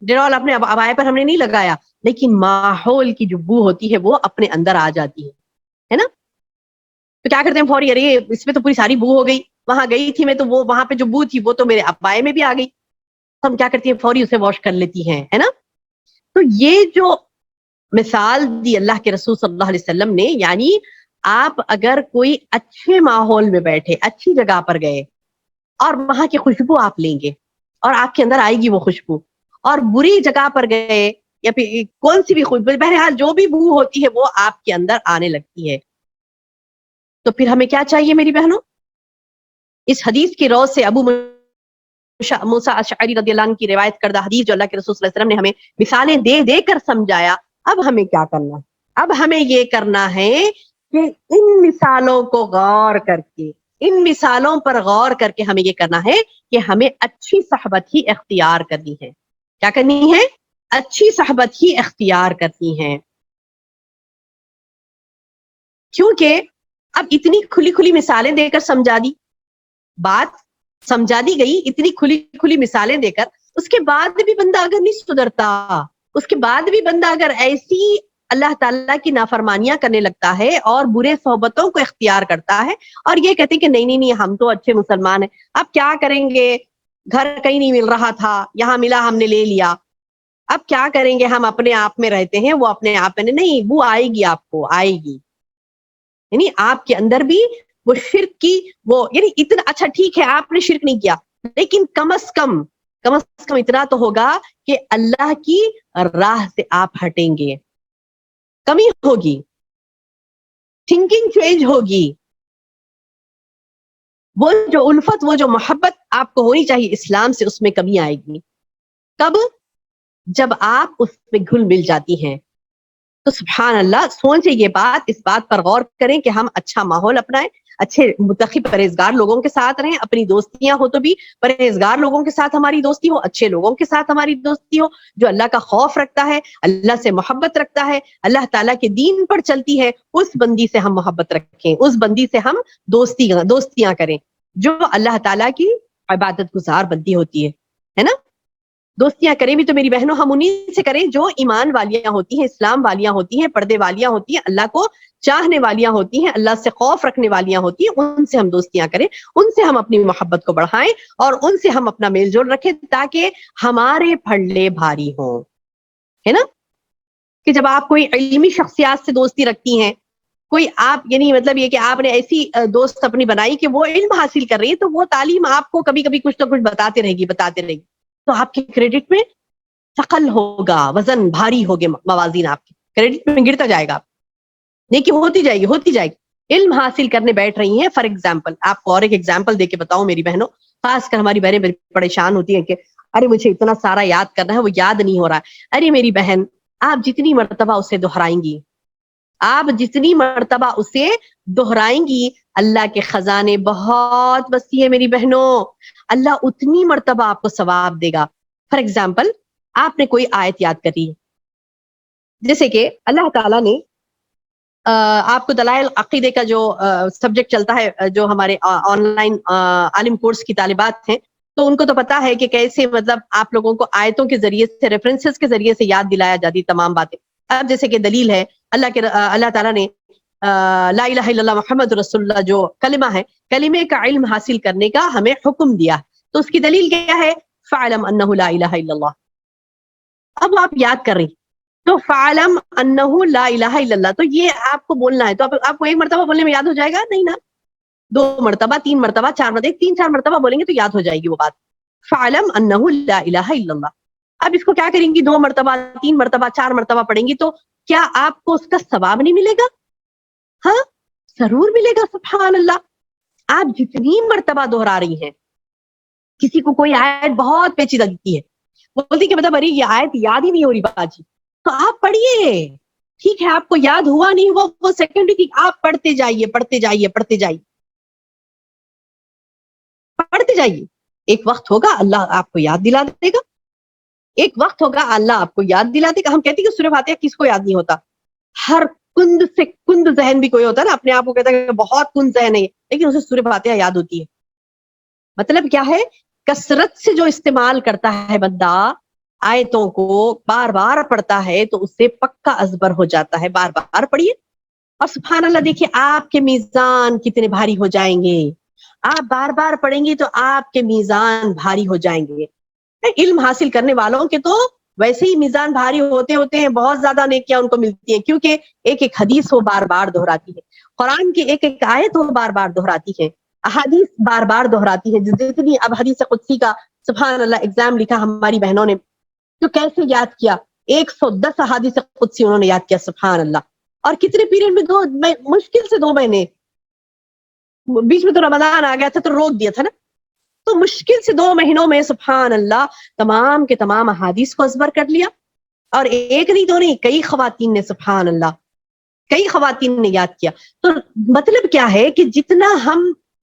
ڈیٹول اپنے ابائے پر ہم نے نہیں لگایا, لیکن ماحول کی جو بو ہوتی ہے وہ اپنے اندر آ جاتی ہے نا. تو کیا کرتے ہیں فوری, ارے اس میں تو پوری ساری بو ہو گئی, وہاں گئی تھی میں تو وہ وہاں پہ جو بو تھی وہ تو میرے ابائے میں بھی آ گئی, ہم کیا کرتی ہیں فوری اسے واش کر لیتی ہیں, ہے نا. تو یہ جو مثال دی اللہ کے رسول صلی اللہ علیہ وسلم نے, یعنی آپ اگر کوئی اچھے ماحول میں بیٹھے, اچھی جگہ پر گئے, اور وہاں کی خوشبو آپ لیں گے, اور آپ کے اندر آئے گی وہ خوشبو, اور بری جگہ پر گئے یا پھر کون سی بھی خوشبو, بہرحال جو بھی بو ہوتی ہے وہ آپ کے اندر آنے لگتی ہے. تو پھر ہمیں کیا چاہیے میری بہنوں, اس حدیث کی روز سے, ابو موسیٰ اشعری رضی اللہ عنہ کی روایت کردہ حدیث جو اللہ کے رسول صلی اللہ علیہ وسلم نے ہمیں مثالیں دے کر سمجھایا, اب ہمیں کیا کرنا ہے, اب ہمیں یہ کرنا ہے کہ ان مثالوں کو غور کر کے, ان مثالوں پر غور کر کے ہمیں یہ کرنا ہے کہ ہمیں اچھی صحبت ہی اختیار کرنی ہے. کیا کرنی ہے؟ اچھی صحبت ہی اختیار کرنی ہے. کیونکہ اب اتنی کھلی کھلی مثالیں دے کر سمجھا دی، بات سمجھا دی گئی اتنی کھلی کھلی مثالیں دے کر، اس کے بعد بھی بندہ اگر نہیں سدھرتا، اس کے بعد بھی بندہ اگر ایسی اللہ تعالیٰ کی نافرمانیاں کرنے لگتا ہے اور برے صحبتوں کو اختیار کرتا ہے اور یہ کہتے ہیں کہ نہیں نہیں نہیں ہم تو اچھے مسلمان ہیں، اب کیا کریں گے، گھر کہیں نہیں مل رہا تھا، یہاں ملا ہم نے لے لیا، اب کیا کریں گے، ہم اپنے آپ میں رہتے ہیں، وہ اپنے آپ میں نہیں، وہ آئے گی، آپ کو آئے گی. یعنی آپ کے اندر بھی وہ شرک کی وہ، یعنی اتنا اچھا ٹھیک ہے آپ نے شرک نہیں کیا، لیکن کم از کم اتنا تو ہوگا کہ اللہ کی راہ سے آپ ہٹیں گے، کمی ہوگی، تھنکنگ چینج ہوگی، وہ جو الفت، وہ جو محبت آپ کو ہونی چاہیے اسلام سے، اس میں کمی آئے گی. کب؟ جب آپ اس میں گھل مل جاتی ہیں. تو سبحان اللہ، سوچیں یہ بات، اس بات پر غور کریں کہ ہم اچھا ماحول اپنائیں، اچھے متقی پرہیزگار لوگوں کے ساتھ رہیں، اپنی دوستیاں ہو تو بھی پرہیزگار لوگوں کے ساتھ ہماری دوستی ہو، اچھے لوگوں کے ساتھ ہماری دوستی ہو، جو اللہ کا خوف رکھتا ہے، اللہ سے محبت رکھتا ہے، اللہ تعالیٰ کے دین پر چلتی ہے، اس بندی سے ہم محبت رکھیں، اس بندی سے ہم دوستیاں کریں جو اللہ تعالیٰ کی عبادت گزار بندی ہوتی ہے نا. دوستیاں کریں بھی تو میری بہنوں ہم انہیں سے کریں جو ایمان والیاں ہوتی ہیں، اسلام والیاں ہوتی ہیں، پردے والیاں ہوتی ہیں، اللہ کو چاہنے والیاں ہوتی ہیں، اللہ سے خوف رکھنے والیاں ہوتی ہیں، ان سے ہم دوستیاں کریں، ان سے ہم اپنی محبت کو بڑھائیں اور ان سے ہم اپنا میل جول رکھیں تاکہ ہمارے پھڑلے بھاری ہوں، ہے نا. کہ جب آپ کوئی علمی شخصیات سے دوستی رکھتی ہیں، کوئی آپ یعنی مطلب یہ کہ آپ نے ایسی دوست اپنی بنائی کہ وہ علم حاصل کر رہی ہے، تو وہ تعلیم آپ کو کبھی کبھی کچھ نہ کچھ بتاتے رہے گی، تو آپ کے کریڈٹ میں ثقل ہوگا، وزن بھاری ہوگے، موازین آپ کے کریڈٹ میں گرتا جائے گا، نیکی ہوتی جائے گی. علم حاصل کرنے بیٹھ رہی ہیں، فار ایگزامپل آپ کو اور ایک ایگزامپل دے کے بتاؤں میری بہنوں، خاص کر ہماری بہنیں پریشان ہوتی ہیں کہ ارے مجھے اتنا سارا یاد کرنا ہے، وہ یاد نہیں ہو رہا ہے. ارے میری بہن، آپ جتنی مرتبہ اسے دہرائیں گی، آپ جتنی مرتبہ اسے دہرائیں گی، اللہ کے خزانے بہت وسیع ہے میری بہنوں، اللہ اتنی مرتبہ آپ کو ثواب دے گا. فار ایگزامپل آپ نے کوئی آیت یاد کری، جیسے کہ اللہ تعالیٰ نے آپ کو دلائل عقیدے کا جو سبجیکٹ چلتا ہے، جو ہمارے آن لائن عالم کورس کی طالبات ہیں، تو ان کو تو پتا ہے کہ کیسے مطلب آپ لوگوں کو آیتوں کے ذریعے سے، ریفرنسز کے ذریعے سے یاد دلایا جاتی تمام باتیں. اب جیسے کہ دلیل ہے اللہ تعالیٰ نے لا الہ الا اللہ محمد رسول اللہ جو کلمہ ہے، کلمے کا علم حاصل کرنے کا ہمیں حکم دیا، تو اس کی دلیل کیا ہے؟ فَعْلَمْ أَنَّهُ لَا إِلَهَ إِلَّا اللَّهُ. اب آپ یاد کر رہی تو فَعْلَمْ أَنَّهُ لَا إِلَهَ إِلَّا اللَّهُ، تو یہ آپ کو بولنا ہے، تو آپ کو ایک مرتبہ بولنے میں یاد ہو جائے گا؟ نہیں نا، 2 مرتبہ 3 مرتبہ 4 مرتبہ 3-4 مرتبہ بولیں گے تو یاد ہو جائے گی وہ بات. فَعْلَمْ أَنَّهُ لَا إِلَهَ إِلَّا اللَّهُ. اب اس کو کیا کریں گی؟ 2 مرتبہ 3 مرتبہ 4 مرتبہ پڑھیں گی تو کیا آپ کو اس کا ثواب نہیں ملے گا؟ ہاں ضرور ملے گا. سبحان اللہ. آپ جتنی مرتبہ دہرا رہی ہیں، کسی کو کوئی آیت بہت پیچیدہ دکھتی ہے، بولتی کہ مطلب ارے یہ آیت یاد ہی نہیں ہو رہی باجی، تو آپ پڑھیے، ٹھیک ہے آپ کو یاد ہوا نہیں ہوا وہ سیکنڈری تھی، آپ پڑھتے جائیے پڑھتے جائیے پڑھتے جائیے پڑھتے جائیے. ایک وقت ہوگا اللہ آپ کو یاد دلا دے گا، ایک وقت ہوگا اللہ آپ کو یاد دلا دے گا. ہم کہتے ہیں کہ سورہ فاتحہ کس کو یاد نہیں ہوتا؟ ہر کند سے کند ذہن بھی کوئی ہوتا ہے نا، اپنے آپ کو کہتا ہے کہ بہت کند ذہن ہے، لیکن اسے سورہ فاتحہ یاد ہوتی ہے. مطلب کیا ہے؟ کثرت سے جو استعمال کرتا ہے بندہ، آیتوں کو بار بار پڑھتا ہے تو اس سے پکا ازبر ہو جاتا ہے. بار بار پڑھیے اور سبحان اللہ دیکھیے آپ کے میزان کتنے بھاری ہو جائیں گے. آپ بار بار پڑھیں گی تو آپ کے میزان بھاری ہو جائیں گے. علم حاصل کرنے والوں کے تو ویسے ہی میزان بھاری ہوتے ہیں، بہت زیادہ نیکیاں ان کو ملتی ہیں، کیونکہ ایک ایک حدیث وہ بار بار دہراتی ہے، قرآن کی ایک ایک آیت وہ بار بار دہراتی ہے، احادیث بار بار دہراتی ہے. جتنی اب حدیث قدسی کا سبحان اللہ ایگزام لکھا ہماری بہنوں نے تو کیسے یاد کیا؟ 110 احادیث قدسی انہوں نے یاد کیا. سبحان اللہ. اور کتنے پیریڈ میں؟ مشکل سے 2 مہینے، بیچ میں تو رمضان آ گیا تھا تو روک دیا تھا نا، تو مشکل سے 2 مہینوں میں سبحان اللہ تمام کے تمام احادیث کو ازبر کر لیا. اور ایک نہیں 2 نہیں، کئی خواتین نے سبحان اللہ، کئی خواتین نے یاد کیا. تو مطلب کیا ہے کہ جتنا ہم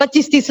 25-30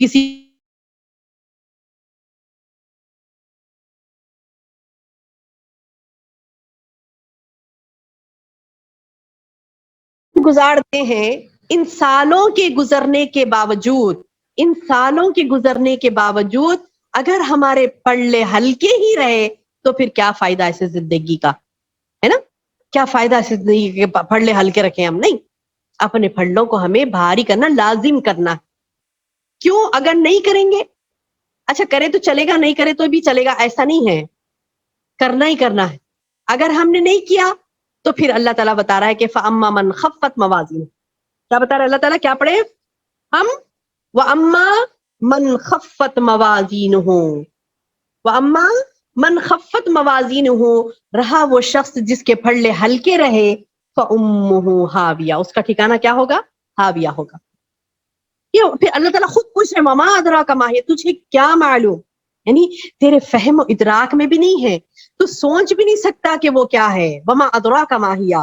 کسی گزارتے ہیں ان سالوں کے گزرنے کے باوجود، ان سالوں کے گزرنے کے باوجود اگر ہمارے پلڑے ہلکے ہی رہے تو پھر کیا فائدہ ایسے زندگی کا، ہے نا؟ کیا فائدہ ایسے زندگی کے پلڑے ہلکے رکھیں ہم؟ نہیں، اپنے پلڑوں کو ہمیں بھاری کرنا، لازم کرنا. کیوں؟ اگر نہیں کریں گے، اچھا کرے تو چلے گا، نہیں کرے تو بھی چلے گا، ایسا نہیں ہے، کرنا ہی کرنا ہے. اگر ہم نے نہیں کیا تو پھر اللہ تعالیٰ بتا رہا ہے کہ فَأَمَّا مَنْ خَفَّتْ مَوَازِينُهُ، کیا بتا رہا ہے اللہ تعالیٰ؟ کیا پڑھے ہم؟ وَأَمَّا مَنْ خَفَّتْ مَوَازِينُهُ، وَأَمَّا مَنْ خَفَّتْ مَوَازِينُهُ، رہا وہ شخص جس کے پھڑلے ہلکے رہے، فَأُمُّهُ ہاویہ، اس کا ٹھکانہ کیا ہوگا؟ ہاویہ ہوگا. کیوں؟ پھر اللہ تعالیٰ خود پوچھ رہے وَمَا أَدْرَاكَ مَا هِيَ، تجھے کیا معلوم؟ یعنی تیرے فہم و ادراک میں بھی نہیں ہے، تو سوچ بھی نہیں سکتا کہ وہ کیا ہے. وَمَا أَدْرَاكَ مَا هِيَ،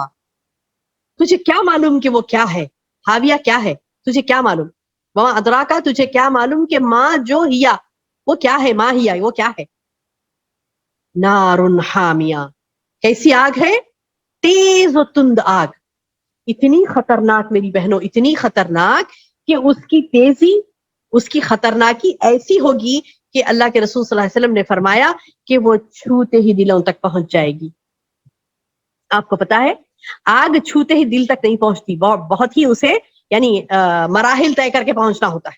تجھے کیا معلوم کہ وہ کیا ہے؟ ہاویہ کیا ہے؟ تجھے کیا معلوم؟ وَمَا أَدْرَاكَ، تجھے کیا معلوم کہ ماں جو ہیا وہ کیا ہے؟ ماں ہیا وہ کیا ہے؟ نارٌ حامیہ، کیسی آگ ہے؟ تیز و تند آگ. اتنی خطرناک میری بہنوں، اتنی خطرناک کہ اس کی تیزی، اس کی خطرناکی ایسی ہوگی کہ اللہ کے رسول صلی اللہ علیہ وسلم نے فرمایا کہ وہ چھوتے ہی دلوں تک پہنچ جائے گی. آپ کو پتا ہے آگ چھوتے ہی دل تک نہیں پہنچتی، بہت ہی اسے یعنی مراحل طے کر کے پہنچنا ہوتا ہے.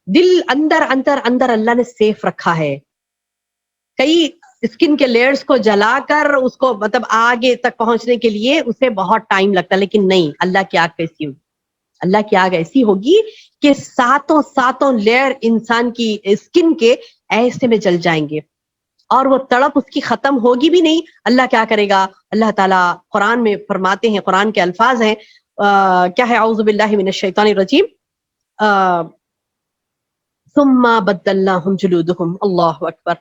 دل اندر اندر اندر اللہ نے سیف رکھا ہے. کئی اسکن کے لیئرز کو جلا کر اس کو مطلب آگے تک پہنچنے کے لیے اسے بہت ٹائم لگتا ہے، لیکن نہیں، اللہ کی آگ کیسی ہوگی؟ اللہ کی آگ ایسی ہوگی کہ ساتوں لیئر انسان کی اسکن کے ایسے میں جل جائیں گے اور وہ تڑپ اس کی ختم ہوگی بھی نہیں. اللہ کیا کرے گا؟ اللہ تعالیٰ قرآن میں فرماتے ہیں، قرآن کے الفاظ ہیں، کیا ہے؟ اعوذ باللہ من الشیطان الرجیم، ثم بدلناہم جلودہم، اللہ اکبر.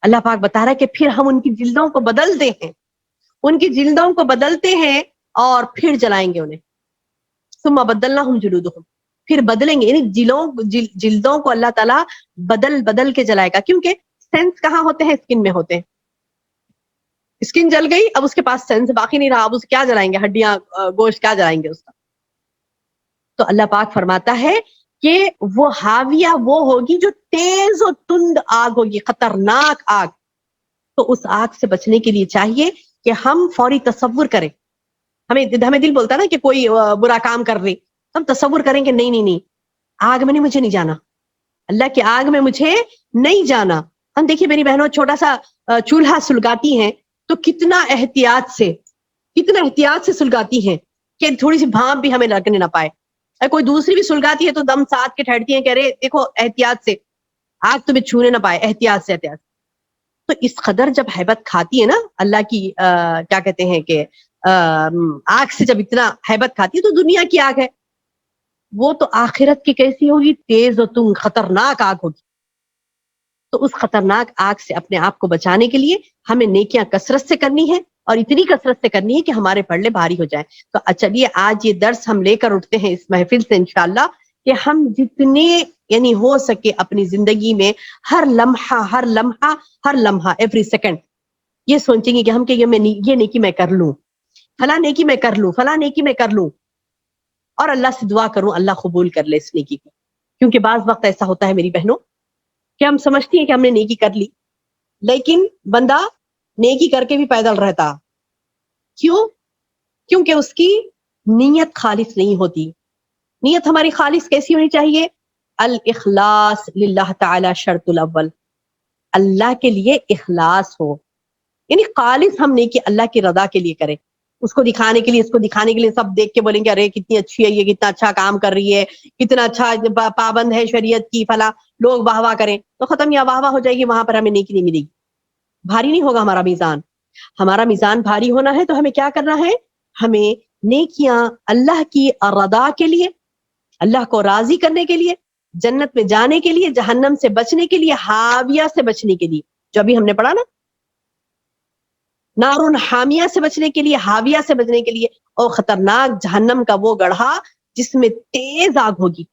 اللہ پاک بتا رہا ہے کہ پھر ہم ان کی جلدوں کو بدلتے ہیں، ان کی جلدوں کو بدلتے ہیں اور پھر جلائیں گے انہیں. ثم بدلناہم جلودہم، پھر بدلیں گے، یعنی جلدوں کو اللہ تعالیٰ بدل کے جلائے گا. کیونکہ سینس کہاں ہوتے ہیں؟ اسکن میں ہوتے ہیں. اسکن جل گئی، اب اس کے پاس سینس باقی نہیں رہا، اب اس کیا جلائیں گے؟ ہڈیاں، گوشت کیا جلائیں گے اس کا؟ تو اللہ پاک فرماتا ہے کہ وہ ہاویہ وہ ہوگی جو تیز و تند آگ ہوگی، خطرناک آگ. تو اس آگ سے بچنے کے لیے چاہیے کہ ہم فوری تصور کریں. ہمیں دل بولتا ہے نا کہ کوئی برا کام کر رہی، ہم تصور کریں کہ نہیں آگ میں نہیں، مجھے نہیں جانا، اللہ کی آگ میں مجھے نہیں جانا. ہم دیکھیے میری بہنوں، چھوٹا سا چولہا سلگاتی ہیں تو کتنا احتیاط سے سلگاتی ہیں کہ تھوڑی سی بھاپ بھی ہمیں لگنے نہ پائے. کوئی دوسری بھی سلگاتی ہے تو دم ساتھ کے ٹھہرتی ہیں کہ ارے دیکھو احتیاط سے آگ تمہیں چھونے نہ پائے، احتیاط سے. تو اس قدر جب ہیبت کھاتی ہے نا اللہ کی کیا کہتے ہیں کہ آگ سے جب اتنا ہیبت کھاتی ہے تو دنیا کی آگ ہے، وہ تو آخرت کی کیسی ہوگی؟ تیز و تم خطرناک آگ ہوگی. تو اس خطرناک آگ سے اپنے آپ کو بچانے کے لیے ہمیں نیکیاں کثرت سے کرنی ہے، اور اتنی کثرت سے کرنی ہے کہ ہمارے پلڑے بھاری ہو جائیں. تو چلیے آج یہ درس ہم لے کر اٹھتے ہیں اس محفل سے انشاءاللہ کہ ہم جتنے یعنی ہو سکے اپنی زندگی میں ہر لمحہ ایوری سیکنڈ یہ سوچیں گے کہ ہم کہ یہ نیکی میں کر لوں، فلاں نیکی میں کر لوں، فلاں نیکی میں کر لوں، اور اللہ سے دعا کروں اللہ قبول کر لے اس نیکی کو. کیونکہ بعض وقت ایسا ہوتا ہے میری بہنوں کہ ہم سمجھتی ہیں کہ ہم نے نیکی کر لی، لیکن بندہ نیکی کر کے بھی پیدل رہتا. کیوں؟ کیونکہ اس کی نیت خالص نہیں ہوتی. نیت ہماری خالص کیسی ہونی چاہیے؟ الاخلاص للہ تعالی شرط الاول، اللہ کے لیے اخلاص ہو، یعنی خالص ہم نیکی اللہ کی رضا کے لیے کریں. اس کو دکھانے کے لیے سب دیکھ کے بولیں گے ارے کتنی اچھی ہے، یہ کتنا اچھا کام کر رہی ہے، کتنا اچھا پابند ہے شریعت کی، فلاں لوگ واہ واہ کریں تو ختم، یا واہ واہ ہو جائے گی، وہاں پر ہمیں نیکی نہیں ملے گی، بھاری نہیں ہوگا ہمارا میزان. ہمارا میزان بھاری ہونا ہے تو ہمیں کیا کرنا ہے؟ ہمیں نیکیاں اللہ کی رضا کے لیے، اللہ کو راضی کرنے کے لیے، جنت میں جانے کے لیے، جہنم سے بچنے کے لیے، حاویہ سے بچنے کے لیے، جو ابھی ہم نے پڑھا نا، نارون حامیہ سے بچنے کے لیے، حاویہ سے بچنے کے لیے، اور خطرناک جہنم کا وہ گڑھا جس میں تیز آگ ہوگی.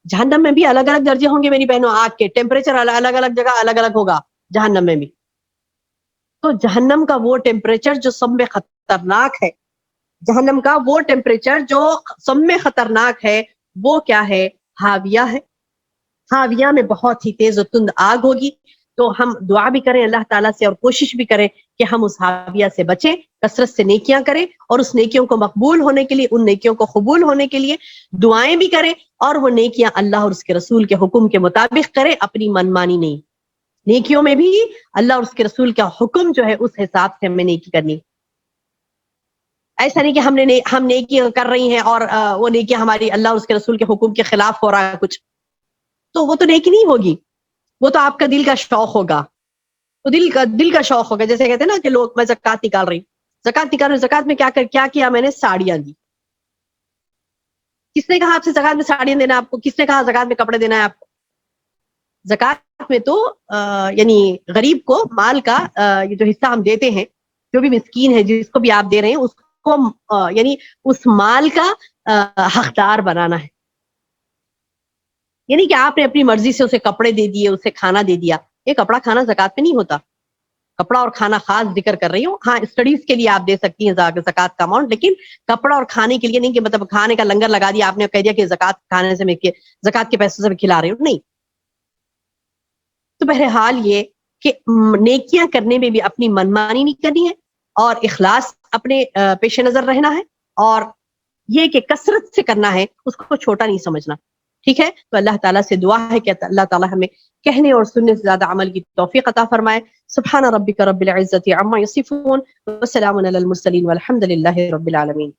جہنم میں بھی الگ الگ درجے ہوں گے میری بہنوں، آگ کے ٹیمپریچر الگ الگ جگہ الگ الگ ہوگا جہنم میں بھی. تو جہنم کا وہ ٹیمپریچر جو سب میں خطرناک ہے، جہنم کا وہ ٹیمپریچر جو سب میں خطرناک ہے، وہ کیا ہے؟ ہاویہ ہے. ہاویہ میں بہت ہی تیز و تند آگ ہوگی. تو ہم دعا بھی کریں اللہ تعالیٰ سے اور کوشش بھی کریں کہ ہم اس ہاویہ سے بچیں، کثرت سے نیکیاں کریں اور اس نیکیوں کو مقبول ہونے کے لیے، ان نیکیوں کو قبول ہونے کے لیے دعائیں بھی کریں، اور وہ نیکیاں اللہ اور اس کے رسول کے حکم کے مطابق کریں، اپنی منمانی نہیں. نیکیوں میں بھی اللہ اور اس کے رسول کا حکم جو ہے اس حساب سے ہمیں نیکی کرنی. ایسا نہیں کہ ہم نیکی کر رہی ہیں اور وہ نیکی ہماری اللہ اور اس کے رسول کے حکم کے خلاف ہو رہا ہے کچھ، تو وہ تو نیکی نہیں ہوگی، وہ تو آپ کا دل کا شوق ہوگا. تو دل کا شوق ہوگا. جیسے کہتے ہیں نا کہ لوگ میں زکات نکال رہی ہوں، زکات میں کیا کیا میں نے ساڑیاں دی. کس نے کہا آپ سے زکات میں ساڑیاں دینا آپ کو؟ کس نے کہا زکات میں کپڑے دینا ہے آپ کو؟ زکات میں تو یعنی غریب کو مال کا یہ جو حصہ ہم دیتے ہیں، جو بھی مسکین ہے جس کو بھی آپ دے رہے ہیں، اس کو یعنی اس مال کا حقدار بنانا ہے. یعنی کہ آپ نے اپنی مرضی سے اسے کپڑے دے دیے، اسے کھانا دے دیا. یہ کپڑا کھانا زکات میں نہیں ہوتا. کپڑا اور کھانا خاص ذکر کر رہی ہوں. ہاں اسٹڈیز کے لیے آپ دے سکتی ہیں زکات کا اماؤنٹ، لیکن کپڑا اور کھانے کے لیے نہیں کہ مطلب کھانے کا لنگر لگا دیا آپ نے، کہہ دیا کہ زکات کھانے سے میں زکات کے پیسوں سے میں کھلا رہی ہوں. نہیں. تو بہرحال یہ کہ نیکیاں کرنے میں بھی اپنی منمانی نہیں کرنی ہے، اور اخلاص اپنے پیش نظر رہنا ہے، اور یہ کہ کثرت سے کرنا ہے، اس کو چھوٹا نہیں سمجھنا. ٹھیک ہے. تو اللہ تعالیٰ سے دعا ہے کہ اللہ تعالیٰ ہمیں کہنے اور سننے سے زیادہ عمل کی توفیق عطا فرمائے. سبحان ربک رب العزت عما یصفون وسلام علی المرسلین والحمد للہ رب العالمین.